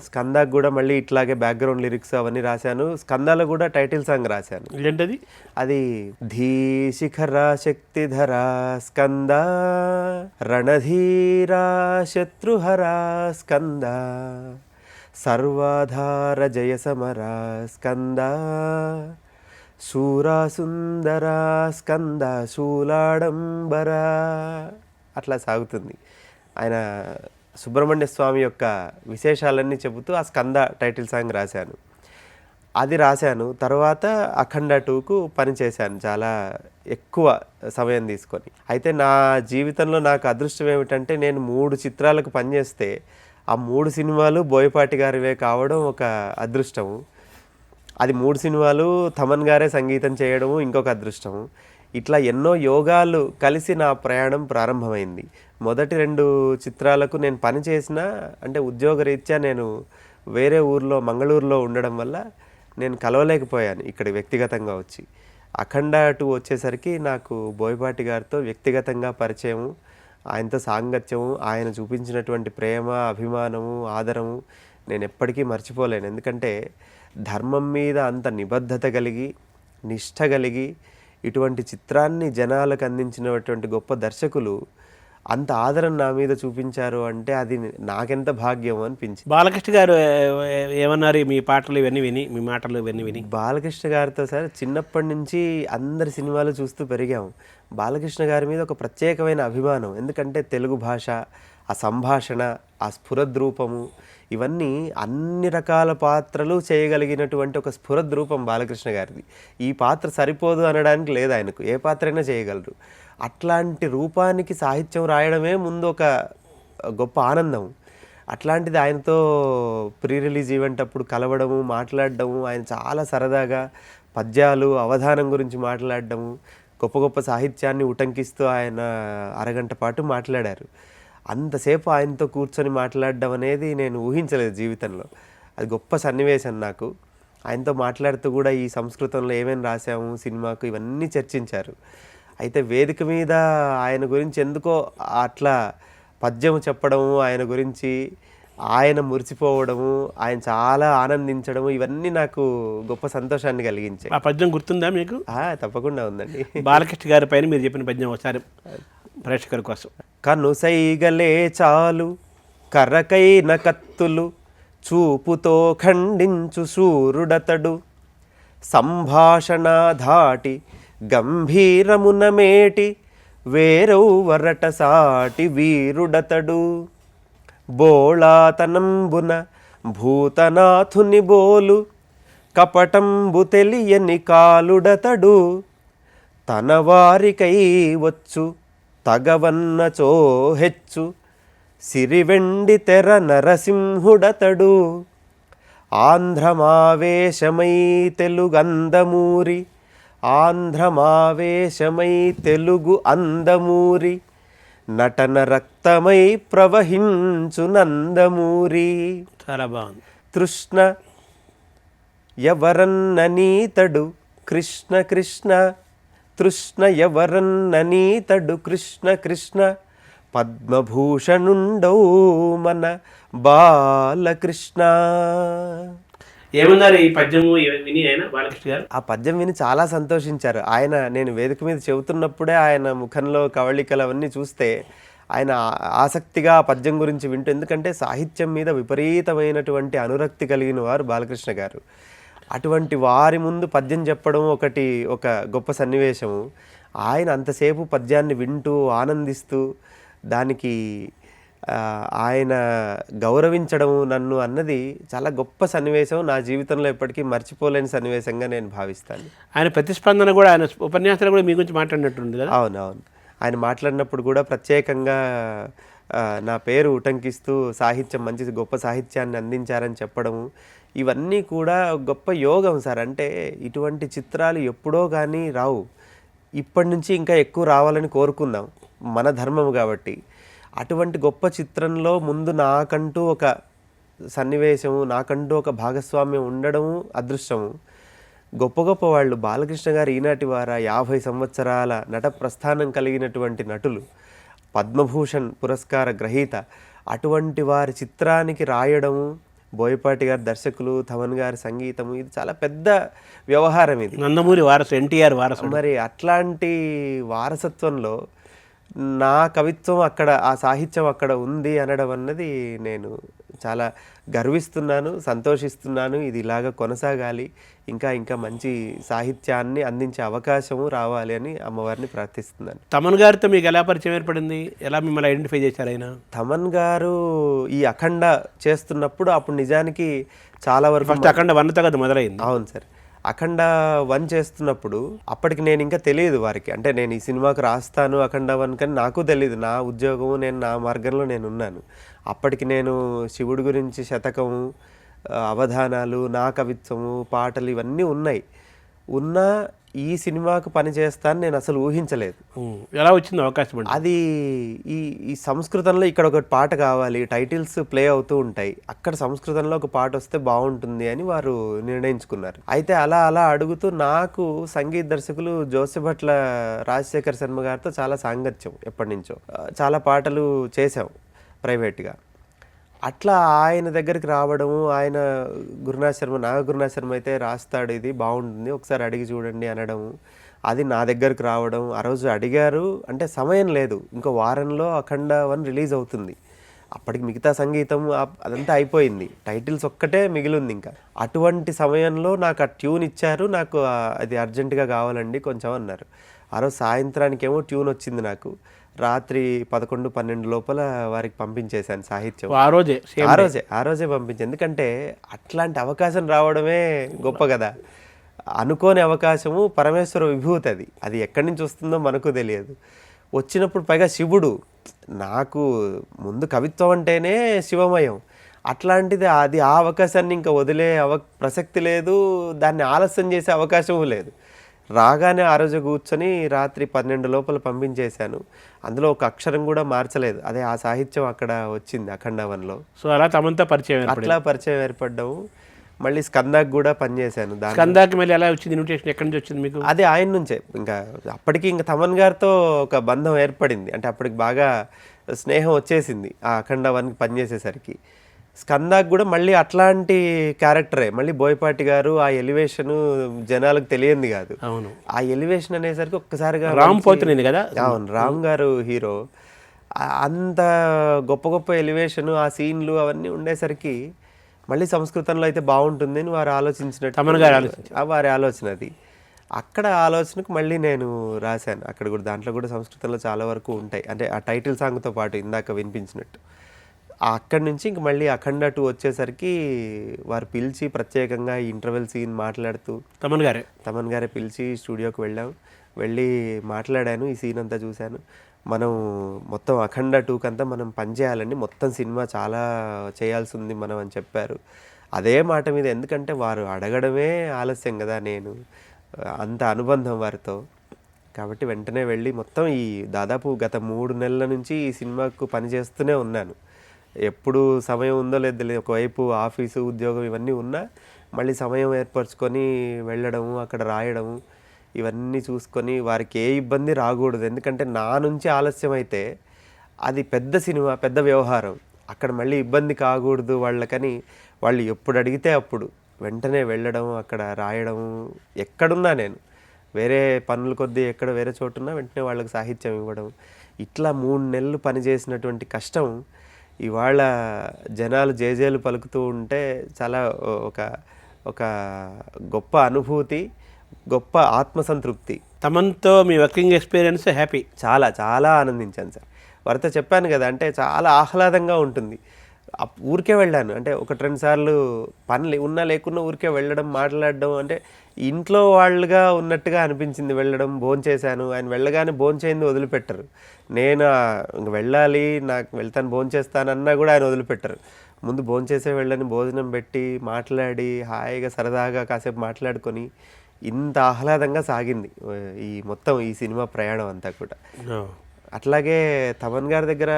స్కందాకు కూడా మళ్ళీ ఇట్లాగే బ్యాక్గ్రౌండ్ లిరిక్స్ అవన్నీ రాశాను. స్కందాలో కూడా టైటిల్ సాంగ్ రాశాను. ఏంటది? అది ధీ శిఖర శక్తిధరా స్కంద రణధీరా శత్రుహరా స్కంద సర్వాధార జయ సమరా స్కంద శూరా సుందరా స్కంద శూలాడంబరా, అట్లా సాగుతుంది. ఆయన సుబ్రహ్మణ్య స్వామి యొక్క విశేషాలన్నీ చెబుతూ ఆ స్కంద టైటిల్ సాంగ్ రాశాను. అది రాశాను. తర్వాత అఖండ 2కు పనిచేశాను చాలా ఎక్కువ సమయం తీసుకొని. అయితే నా జీవితంలో నాకు అదృష్టం ఏమిటంటే నేను 3 చిత్రాలకు పనిచేస్తే ఆ 3 సినిమాలు బోయపాటి గారివే కావడం ఒక అదృష్టము. అది 3 సినిమాలు తమన్ గారే సంగీతం చేయడము ఇంకొక అదృష్టము. ఇట్లా ఎన్నో యోగాలు కలిసి నా ప్రయాణం ప్రారంభమైంది. మొదటి 2 చిత్రాలకు నేను పని చేసిన, అంటే ఉద్యోగరీత్యా నేను వేరే ఊర్లో మంగళూరులో ఉండడం వల్ల నేను కలవలేకపోయాను ఇక్కడ వ్యక్తిగతంగా వచ్చి. అఖండ 2 వచ్చేసరికి నాకు బోయపాటి గారితో వ్యక్తిగతంగా పరిచయము, ఆయనతో సాంగత్యము, ఆయన చూపించినటువంటి ప్రేమ, అభిమానము, ఆదరము నేను ఎప్పటికీ మర్చిపోలేను. ఎందుకంటే ధర్మం మీద అంత నిబద్ధత కలిగి, నిష్ఠ కలిగి ఇటువంటి చిత్రాన్ని జనాలకు అందించినటువంటి గొప్ప దర్శకులు అంత ఆదరణ నా మీద చూపించారు అంటే అది నాకెంత భాగ్యం అనిపించింది. బాలకృష్ణ గారు ఏమన్నారు మీ పాటలు ఇవన్నీ విని, మీ మాటలు ఇవన్నీ విని? బాలకృష్ణ గారితో సార్ చిన్నప్పటి నుంచి అందరి సినిమాలు చూస్తూ పెరిగాము. బాలకృష్ణ గారి మీద ఒక ప్రత్యేకమైన అభిమానం. ఎందుకంటే తెలుగు భాష, ఆ సంభాషణ, ఆ స్ఫురద్రూపము, ఇవన్నీ అన్ని రకాల పాత్రలు చేయగలిగినటువంటి ఒక స్ఫురద్రూపం బాలకృష్ణ గారిది. ఈ పాత్ర సరిపోదు అనడానికి లేదు, ఆయనకు ఏ పాత్రైనా చేయగలరు. అట్లాంటి రూపానికి సాహిత్యం రాయడమే ముందు ఒక గొప్ప ఆనందం. అట్లాంటిది ఆయనతో ప్రీ రిలీజ్ ఈవెంట్ అప్పుడు కలవడము, మాట్లాడడము, ఆయన చాలా సరదాగా పద్యాలు, అవధానం గురించి మాట్లాడడము, గొప్ప గొప్ప సాహిత్యాన్ని ఉటంకిస్తూ ఆయన అరగంట పాటు మాట్లాడారు. అంతసేపు ఆయనతో కూర్చొని మాట్లాడడం అనేది నేను ఊహించలేదు జీవితంలో. అది గొప్ప సన్నివేశం నాకు. ఆయనతో మాట్లాడుతూ కూడా ఈ సంస్కృతంలో ఏమేమి రాసాము సినిమాకు ఇవన్నీ చర్చించారు. అయితే వేదిక మీద ఆయన గురించి ఎందుకో అట్లా పద్యం చెప్పడము, ఆయన గురించి ఆయన మురిసిపోవడము, ఆయన చాలా ఆనందించడము, ఇవన్నీ నాకు గొప్ప సంతోషాన్ని కలిగించాయి. ఆ పద్యం గుర్తుందా మీకు? తప్పకుండా ఉందండి. బాలకృష్ణ గారి పైన మీరు చెప్పిన పద్యం ఒకసారి ప్రేక్షకుల కోసం. కనుసైగలే చాలు కర్రకైన కత్తులు చూపుతో ఖండించు శూరుడతడు, సంభాషణ ధాటి గంభీరమున మేటి వేరౌవరట సాటి వీరుడతడు, బోళాతనంబున భూతనాథుని బోలు కపటంబు తెలియని కాలుడతడు, తన వారికై వచ్చు తగవన్నచో హెచ్చు సిరివెండి తెర నరసింహుడతడు, ఆంధ్రమావేశమై తెలుగందమూరి, ఆంధ్రమావేశమై తెలుగు అందమూరి, నటన రక్తమై ప్రవహించు నందమూరి. చాలా బాగుంది. తృష్ణ ఎవరన్ననీతడు కృష్ణ కృష్ణ, తృష్ణ ఎవరన్ననీతడు కృష్ణ కృష్ణ, పద్మభూషణుండౌ మన బాలకృష్ణ. ఏమన్నారు ఈ పద్యము విని ఆయన బాలకృష్ణ గారు? ఆ పద్యం విని చాలా సంతోషించారు ఆయన. నేను వేదిక మీద చెబుతున్నప్పుడే ఆయన ముఖంలో కవళికలు అవన్నీ చూస్తే ఆయన ఆసక్తిగా ఆ పద్యం గురించి వింటూ, ఎందుకంటే సాహిత్యం మీద విపరీతమైనటువంటి అనురక్తి కలిగిన వారు బాలకృష్ణ గారు. అటువంటి వారి ముందు పద్యం చెప్పడం ఒక గొప్ప సన్నివేశము. ఆయన అంతసేపు పద్యాన్ని వింటూ ఆనందిస్తూ దానికి ఆయన గౌరవించడం నన్ను అన్నది చాలా గొప్ప సన్నివేశం. నా జీవితంలో ఎప్పటికీ మర్చిపోలేని సన్నివేశంగా నేను భావిస్తాను. ఆయన ప్రతిస్పందన కూడా, ఆయన ఉపన్యాసాలు కూడా మీ గురించి మాట్లాడినట్టుంది కదా? అవునవును. ఆయన మాట్లాడినప్పుడు కూడా ప్రత్యేకంగా నా పేరు ఉటంకిస్తూ మంచి గొప్ప సాహిత్యాన్ని అందించారని చెప్పడము, ఇవన్నీ కూడా గొప్ప యోగం సార్. అంటే ఇటువంటి చిత్రాలు ఎప్పుడో కానీ రావు. ఇప్పటి నుంచి ఇంకా ఎక్కువ రావాలని కోరుకుందాం, మన ధర్మము కాబట్టి. అటువంటి గొప్ప చిత్రంలో ముందు నాకంటూ ఒక సన్నివేశము, నాకంటూ ఒక భాగస్వామ్యం ఉండడము అదృష్టము. గొప్ప గొప్ప వాళ్ళు బాలకృష్ణ గారు ఈనాటి వార 50 సంవత్సరాల నట ప్రస్థానం కలిగినటువంటి నటులు, పద్మభూషణ్ పురస్కార గ్రహీత, అటువంటి వారి చిత్రానికి రాయడము, బోయపాటి గారి దర్శకులు, థమన్ గారి సంగీతము, ఇది చాలా పెద్ద వ్యవహారం. ఇది నందమూరి వారసు, ఎన్టీఆర్ వారసు. మరి అట్లాంటి వారసత్వంలో నా కవిత్వం అక్కడ, ఆ సాహిత్యం అక్కడ ఉంది అనడం అన్నది నేను చాలా గర్విస్తున్నాను, సంతోషిస్తున్నాను. ఇది ఇలాగ కొనసాగాలి, ఇంకా ఇంకా మంచి సాహిత్యాన్ని అందించే అవకాశము రావాలి అని అమ్మవారిని ప్రార్థిస్తున్నాను. తమన్ గారితో మీకు ఎలా పరిచయం ఏర్పడింది? ఎలా మిమ్మల్ని ఐడెంటిఫై చేశారు ఆయన? తమన్ గారు ఈ అఖండ చేస్తున్నప్పుడు అప్పుడు నిజానికి చాలా వరకు ఫస్ట్ అఖండ 1తో కదా మొదలైంది. అవును సార్. అఖండ 1 చేస్తున్నప్పుడు అప్పటికి నేను ఇంకా తెలియదు వారికి, అంటే నేను ఈ సినిమాకు రాస్తాను అఖండ 1 కానీ నాకు తెలియదు. నా ఉద్యోగము, నేను నా మార్గంలో నేను ఉన్నాను. అప్పటికి నేను శివుడి గురించి శతకము, అవధానాలు, నా కవిత్వము, పాటలు ఇవన్నీ ఉన్నా ఈ సినిమాకు పని చేస్తాను నేను అసలు ఊహించలేదు. ఎలా వచ్చింది అవకాశం? అది ఈ సంస్కృతంలో ఇక్కడ ఒక పాట కావాలి, టైటిల్స్ ప్లే అవుతూ ఉంటాయి, అక్కడ సంస్కృతంలో ఒక పాట వస్తే బాగుంటుంది అని వారు నిర్ణయించుకున్నారు. అయితే అలా అలా అడుగుతూ నాకు సంగీత దర్శకులు జోసెఫట్ల రాజశేఖర్ శర్మ గారితో చాలా సాంగత్యం ఎప్పటి నుంచో. చాలా పాటలు చేసాం ప్రైవేట్గా. అట్లా ఆయన దగ్గరికి రావడము, ఆయన నాగగురునాథ్ శర్మ అయితే రాస్తాడు, ఇది బాగుంటుంది ఒకసారి అడిగి చూడండి అనడము, అది నా దగ్గరకు రావడం. ఆ రోజు అడిగారు, అంటే సమయం లేదు, ఇంకో వారంలో అఖండ 1 రిలీజ్ అవుతుంది. అప్పటికి మిగతా సంగీతం అదంతా అయిపోయింది, టైటిల్స్ ఒక్కటే మిగిలింది ఇంకా. అటువంటి సమయంలో నాకు ఆ ట్యూన్ ఇచ్చారు, నాకు అది అర్జెంటుగా కావాలండి కొంచెం అన్నారు. ఆ రోజు సాయంత్రానికేమో ట్యూన్ వచ్చింది నాకు. రాత్రి 11-12 లోపల వారికి పంపించేశాను సాహిత్యం. ఆ రోజే పంపించాను. ఎందుకంటే అట్లాంటి అవకాశం రావడమే గొప్ప కదా. అనుకోని అవకాశము పరమేశ్వర విభూతి. అది ఎక్కడి నుంచి వస్తుందో మనకు తెలియదు. వచ్చినప్పుడు పైగా శివుడు, నాకు ముందు కవిత్వం అంటేనే శివమయం, అట్లాంటిది అది ఆ అవకాశాన్ని ఇంకా వదిలే ప్రసక్తి లేదు, దాన్ని ఆలస్యం చేసే అవకాశం లేదు. రాగానే ఆ రోజు కూర్చొని రాత్రి 12 లోపల పంపించేశాను. అందులో ఒక అక్షరం కూడా మార్చలేదు. అదే ఆ సాహిత్యం అక్కడ వచ్చింది అఖండవన్లో. సో అలా తమంతా పరిచయం అట్లా పరిచయం ఏర్పడ్డాము. మళ్ళీ స్కందాకి కూడా పనిచేశాను. స్కందాకి మళ్ళీ ఎలా వచ్చింది ఇన్విటేషన్, ఎక్కడి నుంచి వచ్చింది మీకు? అదే ఆయన నుంచే. ఇంకా అప్పటికి ఇంకా తమన్ గారితో ఒక బంధం ఏర్పడింది. అంటే అప్పటికి బాగా స్నేహం వచ్చేసింది ఆ అఖండవన్కి పనిచేసేసరికి. స్కందాకి కూడా మళ్ళీ అట్లాంటి క్యారెక్టరే, మళ్ళీ బోయపాటి గారు ఆ ఎలివేషన్ జనాలకు తెలియంది కాదు. అవును, ఆ ఎలివేషన్ అనేసరికి ఒక్కసారిగా రామ్ పోతునేది కదా. అవును, రామ్ గారు హీరో. అంత గొప్ప గొప్ప ఎలివేషన్, ఆ సీన్లు అవన్నీ ఉండేసరికి మళ్ళీ సంస్కృతంలో అయితే బాగుంటుంది అని వారు ఆలోచించినట్టు, తమన్ గారు వారి ఆలోచన అది. అక్కడ ఆలోచనకు మళ్ళీ నేను రాశాను. అక్కడ కూడా దాంట్లో కూడా సంస్కృతంలో చాలా వరకు ఉంటాయి. అంటే ఆ టైటిల్ సాంగ్తో పాటు ఇందాక వినిపించినట్టు. అక్కడి నుంచి ఇంక మళ్ళీ అఖండ 2 వచ్చేసరికి వారు పిలిచి ప్రత్యేకంగా ఈ ఇంటర్వెల్ సీన్ మాట్లాడుతూ తమన్ గారే పిలిచి స్టూడియోకి వెళ్ళి మాట్లాడాను. ఈ సీన్ అంతా చూశాను. మనం మొత్తం అఖండ 2 కంతా మనం పనిచేయాలండి, మొత్తం సినిమా చాలా చేయాల్సి ఉంది మనం అని చెప్పారు. అదే మాట మీద, ఎందుకంటే వారు అడగడమే ఆలస్యం కదా, నేను అంత అనుబంధం వారితో. కాబట్టి వెంటనే వెళ్ళి మొత్తం ఈ దాదాపు గత 3 నెలల నుంచి ఈ సినిమాకు పనిచేస్తూనే ఉన్నాను. ఎప్పుడు సమయం ఉందో లేదో తెలియదు. ఒకవైపు ఆఫీసు ఉద్యోగం ఇవన్నీ ఉన్నా మళ్ళీ సమయం ఏర్పరచుకొని వెళ్ళడము, అక్కడ రాయడము, ఇవన్నీ చూసుకొని వారికి ఏ ఇబ్బంది రాకూడదు. ఎందుకంటే నా నుంచి ఆలస్యం అయితే అది పెద్ద సినిమా, పెద్ద వ్యవహారం, అక్కడ మళ్ళీ ఇబ్బంది కాకూడదు వాళ్ళకని వాళ్ళు ఎప్పుడు అడిగితే అప్పుడు వెంటనే వెళ్ళడం, అక్కడ రాయడం. ఎక్కడున్నా నేను వేరే పనుల కొద్దీ ఎక్కడ వేరే చోటున్నా వెంటనే వాళ్ళకి సాహిత్యం ఇవ్వడం, ఇట్లా 3 నెలలు పనిచేసినటువంటి కష్టం ఇవాళ జనాలు జేజేలు పలుకుతూ ఉంటే చాలా ఒక గొప్ప అనుభూతి, గొప్ప ఆత్మసంతృప్తి. తమన్తో మీ వర్కింగ్ ఎక్స్పీరియన్స్ హ్యాపీ? చాలా చాలా ఆనందించాను సార్. వారితో చెప్పాను కదా, అంటే చాలా ఆహ్లాదంగా ఉంటుంది. ఊరికే వెళ్ళాను అంటే 1-2 సార్లు, పని ఉన్నా లేకున్నా ఊరికే వెళ్ళడం, మాట్లాడడం, అంటే ఇంట్లో వాళ్ళుగా ఉన్నట్టుగా అనిపించింది. వెళ్ళడం, భోంచేశాను. ఆయన వెళ్ళగానే భోంచేయింది వదిలిపెట్టరు. నేను ఇంక వెళ్ళాలి, నాకు వెళ్తాను భోంచేస్తానన్నా కూడా ఆయన వదిలిపెట్టరు. ముందు భోంచేసే వెళ్ళని భోజనం పెట్టి మాట్లాడి హాయిగా సరదాగా కాసేపు మాట్లాడుకొని ఇంత ఆహ్లాదంగా సాగింది మొత్తం ఈ సినిమా ప్రయాణం అంతా కూడా. అట్లాగే తమన్ గారి దగ్గర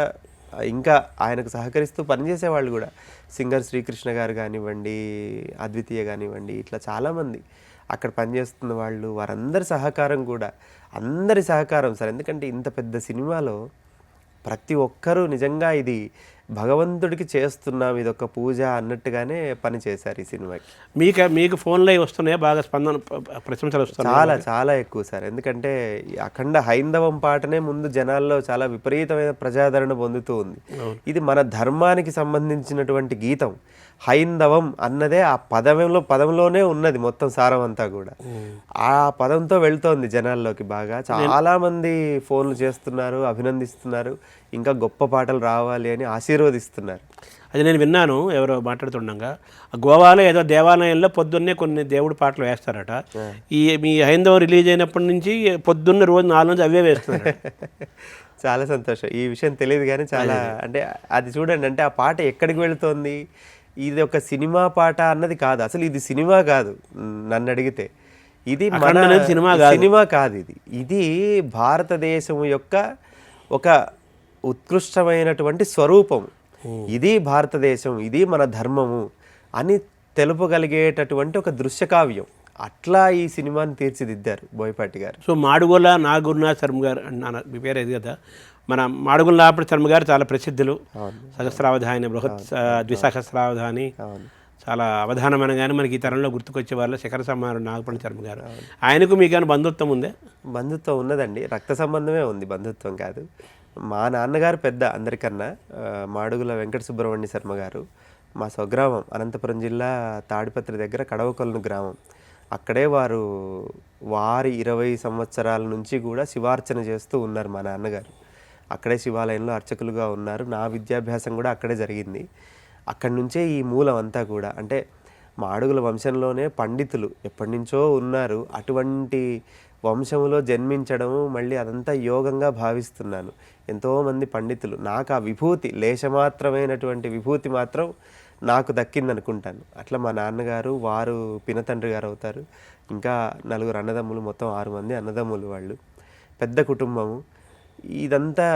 ఇంకా ఆయనకు సహకరిస్తూ పనిచేసేవాళ్ళు కూడా, సింగర్ శ్రీకృష్ణ గారు కానివ్వండి, అద్వితీయ కానివ్వండి, ఇట్లా చాలామంది అక్కడ పనిచేస్తున్న వాళ్ళు, వారందరి సహకారం కూడా, అందరి సహకారం సార్. ఎందుకంటే ఇంత పెద్ద సినిమాలో ప్రతి ఒక్కరూ నిజంగా ఇది భగవంతుడికి చేస్తున్నాం, ఇది ఒక పూజ అన్నట్టుగానే పనిచేశారు ఈ సినిమాకి. మీకు ఫోన్లో వస్తున్నాయా బాగా స్పందన, ప్రశంసలు వస్తున్నాయి? చాలా చాలా ఎక్కువ సార్. ఎందుకంటే అఖండ హైందవం పాటనే ముందు జనాల్లో చాలా విపరీతమైన ప్రజాదరణ పొందుతూ ఉంది. ఇది మన ధర్మానికి సంబంధించినటువంటి గీతం. హైందవం అన్నదే ఆ పదంలోనే ఉన్నది మొత్తం సారం అంతా కూడా. ఆ పదంతో వెళ్తోంది జనాల్లోకి బాగా. చాలా మంది ఫోన్లు చేస్తున్నారు, అభినందిస్తున్నారు, ఇంకా గొప్ప పాటలు రావాలి అని ఆశీర్వదిస్తున్నారు. అది నేను విన్నాను ఎవరో మాట్లాడుతుండగా, గోవాలో ఏదో దేవాలయంలో పొద్దున్నే కొన్ని దేవుడి పాటలు వేస్తారట. మీ హైందవం రిలీజ్ అయినప్పటి నుంచి పొద్దున్న రోజు 4 నుంచి అవే వేస్తున్నారు. చాలా సంతోషం. ఈ విషయం తెలియదు కానీ చాలా, అంటే అది చూడండి, అంటే ఆ పాట ఎక్కడికి వెళుతోంది, ఇది ఒక సినిమా పాట అన్నది కాదు. అసలు ఇది సినిమా కాదు నన్ను అడిగితే. ఇది మన సినిమా కాదు, ఇది భారతదేశం యొక్క ఒక ఉత్కృష్టమైనటువంటి స్వరూపం. ఇది భారతదేశం, ఇది మన ధర్మము అని తెలుపగలిగేటటువంటి ఒక దృశ్యకావ్యం. అట్లా ఈ సినిమాని తీర్చిదిద్దారు బోయపాటి గారు. సో మాడుగుల నాగురునాథ్ శర్మ గారు అన్న మీ పేరు అది కదా, మన మాడుగుల నాగపతి శర్మ గారు చాలా ప్రసిద్ధులు. సహస్రావధాని, బృహత్ ద్విసహస్రావధాని, చాలా అవధానం అనగానే మనకి ఈ తరంలో గుర్తుకొచ్చే వాళ్ళు శిఖర సమారు నాగపతి శర్మ గారు. ఆయనకు మీకు కానీ బంధుత్వం ఉందే? బంధుత్వం ఉన్నదండి, రక్త సంబంధమే ఉంది, బంధుత్వం కాదు. మా నాన్నగారు పెద్ద అందరికన్నా, మాడుగుల వెంకట సుబ్రహ్మణ్య శర్మ గారు. మా స్వగ్రామం అనంతపురం జిల్లా తాడిపత్రి దగ్గర కడవకొలను గ్రామం. అక్కడే వారి 20 సంవత్సరాల నుంచి కూడా శివార్చన చేస్తూ ఉన్నారు మా నాన్నగారు. అక్కడే శివాలయంలో అర్చకులుగా ఉన్నారు. నా విద్యాభ్యాసం కూడా అక్కడే జరిగింది. అక్కడి నుంచే ఈ మూలం అంతా కూడా, అంటే మాడుగుల వంశంలోనే పండితులు ఎప్పటి నుంచో ఉన్నారు. అటువంటి వంశములో జన్మించడము మళ్ళీ అదంతా యోగంగా భావిస్తున్నాను. ఎంతోమంది పండితులు, నాకు ఆ విభూతి లేశమాత్రమైనటువంటి విభూతి మాత్రం నాకు దక్కిందనుకుంటాను. అట్లా మా నాన్నగారు, వారు పినతండ్రి గారు అవుతారు, ఇంకా 4 అన్నదమ్ములు, మొత్తం 6 మంది అన్నదమ్ములు. వాళ్ళు పెద్ద కుటుంబము. ఇదంతా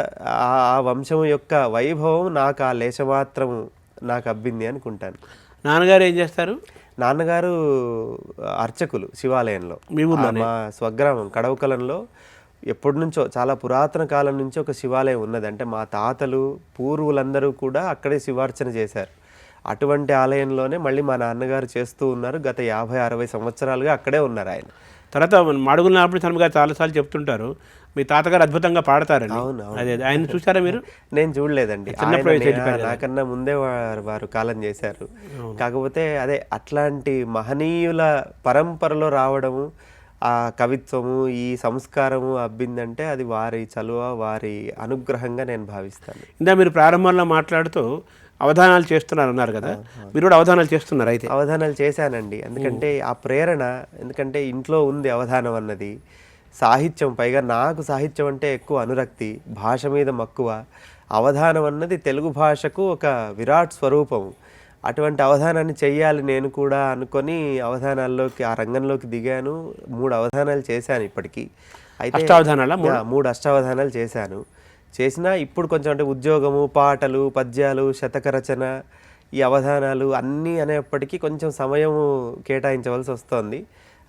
ఆ వంశం యొక్క వైభవం నాకు ఆ లేశమాత్రము నాకు అబ్బింది అనుకుంటాను. నాన్నగారు ఏం చేస్తారు? నాన్నగారు అర్చకులు శివాలయంలో. మా స్వగ్రామం కడవకలంలో ఎప్పటి నుంచో, చాలా పురాతన కాలం నుంచి ఒక శివాలయం ఉన్నది. అంటే మా తాతలు పూర్వులందరూ కూడా అక్కడే శివార్చన చేశారు. అటువంటి ఆలయంలోనే మళ్ళీ మా నాన్నగారు చేస్తూ ఉన్నారు. గత 50-60 సంవత్సరాలుగా అక్కడే ఉన్నారు ఆయన. తర్వాత మాడుగుల నారాయణ స్వామి గారు చాలాసార్లు చెప్తుంటారు, మీ తాతగారు అద్భుతంగా పాడతారండి. అవును. అదే ఆయన చూసారా మీరు? నేను చూడలేదండి. నాకన్నా ముందే వారు కాలం చేశారు. కాకపోతే అదే అట్లాంటి మహనీయుల పరంపరలో రావడము, ఆ కవిత్వము, ఈ సంస్కారము అబ్బిందంటే అది వారి చలువ, వారి అనుగ్రహంగా నేను భావిస్తాను. ఇందా మీరు ప్రారంభంలో మాట్లాడుతూ అవధానాలు చేస్తున్నారు అన్నారు కదా, మీరు కూడా అవధానాలు చేస్తున్నారు? అయితే అవధానాలు చేశానండి. ఎందుకంటే ఆ ప్రేరణ, ఎందుకంటే ఇంట్లో ఉంది అవధానం అన్నది. సాహిత్యం, పైగా నాకు సాహిత్యం అంటే ఎక్కువ అనురక్తి, భాష మీద మక్కువ. అవధానం అన్నది తెలుగు భాషకు ఒక విరాట్ స్వరూపం. అటువంటి అవధానాన్ని చెయ్యాలి నేను కూడా అనుకొని అవధానాల్లోకి, ఆ రంగంలోకి దిగాను. 3 అవధానాలు చేశాను ఇప్పటికీ. అయితే 3 అష్టావధానాలు చేసినా ఇప్పుడు కొంచెం అంటే ఉద్యోగము, పాటలు, పద్యాలు, శతక రచన, ఈ అవధానాలు అన్నీ అనేప్పటికీ కొంచెం సమయము కేటాయించవలసి వస్తుంది.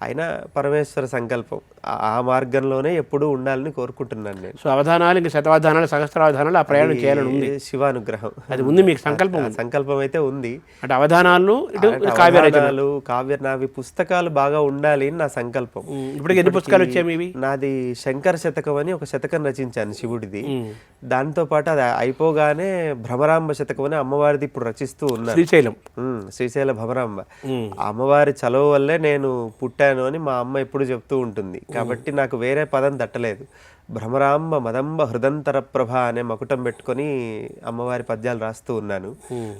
అయినా పరమేశ్వర సంకల్పం, ఆ మార్గంలోనే ఎప్పుడూ ఉండాలని కోరుకుంటున్నాను నేను. సో అవధానాలు, ఇంకా శతావధానాలు, సహస్రావధానాలు, ఆ ప్రయాణం చేయాలని ఉంది. శివానుగ్రహం అది ఉంది మీకు, సంకల్పం అయితే ఉంది. అంటే అవధానాలు, కావ్య నావి పుస్తకాలు బాగా ఉండాలి అని నా సంకల్పం. ఇప్పటికి ఎన్ని పుస్తకాలు వచ్చాయి మీవి? నాది శంకర శతకం అని ఒక శతకం రచించాను శివుడిది. దాంతో పాటు అది అయిపోగానే భ్రమరాంబ శతకం అని అమ్మవారిది ఇప్పుడు రచిస్తూ ఉన్నాను. శ్రీశైల భ్రమరాంబ. అమ్మవారి చలవ వల్లే నేను పుట్టాను అని మా అమ్మ ఎప్పుడు చెప్తూ ఉంటుంది. కాబట్టి నాకు వేరే పదం తట్టలేదు. భ్రమరాంబ మదంబ హృదంతర ప్రభ అనే మకుటం పెట్టుకొని అమ్మవారి పద్యాలు రాస్తూ ఉన్నాను.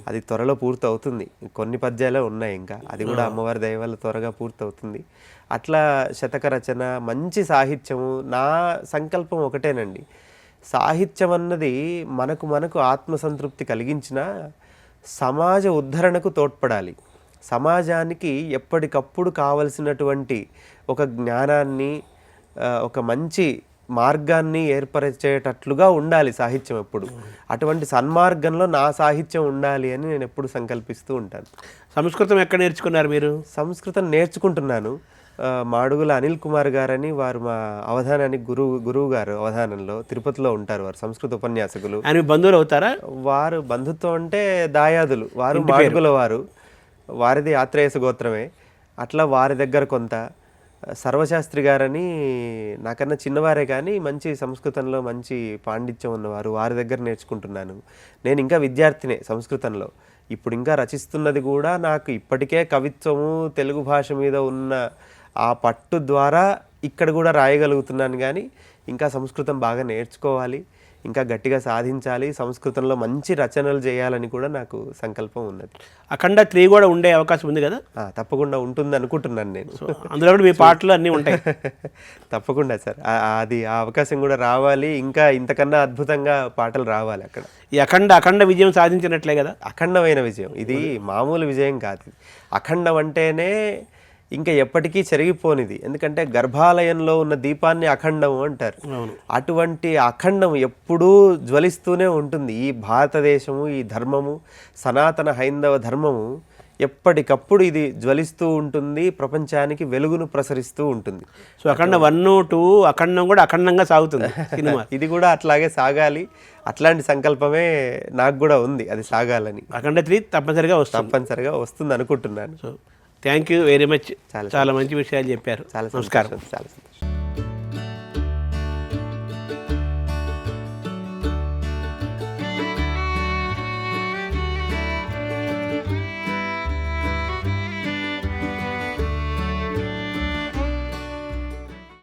అది త్వరలో పూర్తి అవుతుంది. కొన్ని పద్యాలే ఉన్నాయి ఇంకా, అది కూడా అమ్మవారి దయ వల్ల త్వరగా పూర్తి అవుతుంది. అట్లా శతక రచన, మంచి సాహిత్యము. నా సంకల్పం ఒకటేనండి, సాహిత్యం అన్నది మనకు ఆత్మసంతృప్తి కలిగించిన సమాజ ఉద్ధరణకు తోడ్పడాలి. సమాజానికి ఎప్పటికప్పుడు కావలసినటువంటి ఒక జ్ఞానాన్ని, ఒక మంచి మార్గాన్ని ఏర్పరిచేటట్లుగా ఉండాలి సాహిత్యం ఎప్పుడు. అటువంటి సన్మార్గంలో నా సాహిత్యం ఉండాలి అని నేను ఎప్పుడు సంకల్పిస్తూ ఉంటాను. సంస్కృతం ఎక్కడ నేర్చుకున్నారు మీరు? సంస్కృతం నేర్చుకుంటున్నాను. మాడుగుల అనిల్ కుమార్ గారని, వారు మా అవధానానికి గురువు గారు. అవధానంలో తిరుపతిలో ఉంటారు వారు, సంస్కృత ఉపన్యాసకులు. ఆయన బంధువులు అవుతారా? వారు బంధుత్వం అంటే దాయాదులు. వారు మాడుగుల వారు, వారిది ఆత్రేయస గోత్రమే. అట్లా వారి దగ్గర కొంత. సర్వశాస్త్రి గారని నాకన్నా చిన్నవారే కానీ మంచి సంస్కృతంలో మంచి పాండిత్యం ఉన్నవారు, వారి దగ్గర నేర్చుకుంటున్నాను. నేను ఇంకా విద్యార్థినే సంస్కృతంలో. ఇప్పుడు ఇంకా రచిస్తున్నది కూడా నాకు ఇప్పటికే కవిత్వము, తెలుగు భాష మీద ఉన్న ఆ పట్టు ద్వారా ఇక్కడ కూడా రాయగలుగుతున్నాను. కానీ ఇంకా సంస్కృతం బాగా నేర్చుకోవాలి, ఇంకా గట్టిగా సాధించాలి, సంస్కృతంలో మంచి రచనలు చేయాలని కూడా నాకు సంకల్పం ఉన్నది. అఖండ 3 కూడా ఉండే అవకాశం ఉంది కదా? తప్పకుండా ఉంటుంది అనుకుంటున్నాను నేను. అందులో కూడా మీ పాటలు అన్నీ ఉంటాయి. తప్పకుండా సార్, అది ఆ అవకాశం కూడా రావాలి. ఇంకా ఇంతకన్నా అద్భుతంగా పాటలు రావాలి అక్కడ. ఈ అఖండ విజయం సాధించినట్లే కదా? అఖండమైన విజయం, ఇది మామూలు విజయం కాదు. అఖండం అంటేనే ఇంకా ఎప్పటికీ చెరిగిపోనిది. ఎందుకంటే గర్భాలయంలో ఉన్న దీపాన్ని అఖండము అంటారు. అటువంటి అఖండం ఎప్పుడూ జ్వలిస్తూనే ఉంటుంది. ఈ భారతదేశము, ఈ ధర్మము, సనాతన హైందవ ధర్మము ఎప్పటికప్పుడు ఇది జ్వలిస్తూ ఉంటుంది, ప్రపంచానికి వెలుగును ప్రసరిస్తూ ఉంటుంది. సో అఖండ 1, 2 అఖండం కూడా అఖండంగా సాగుతుంది సినిమా. ఇది కూడా అట్లాగే సాగాలి. అట్లాంటి సంకల్పమే నాకు కూడా ఉంది, అది సాగాలని. అఖండ 3 తప్పనిసరిగా వస్తుంది అనుకుంటున్నాను. So thank you very much. చాలా మంచి విషయాలు చెప్పారు. చాలా నమస్కారం. చాలా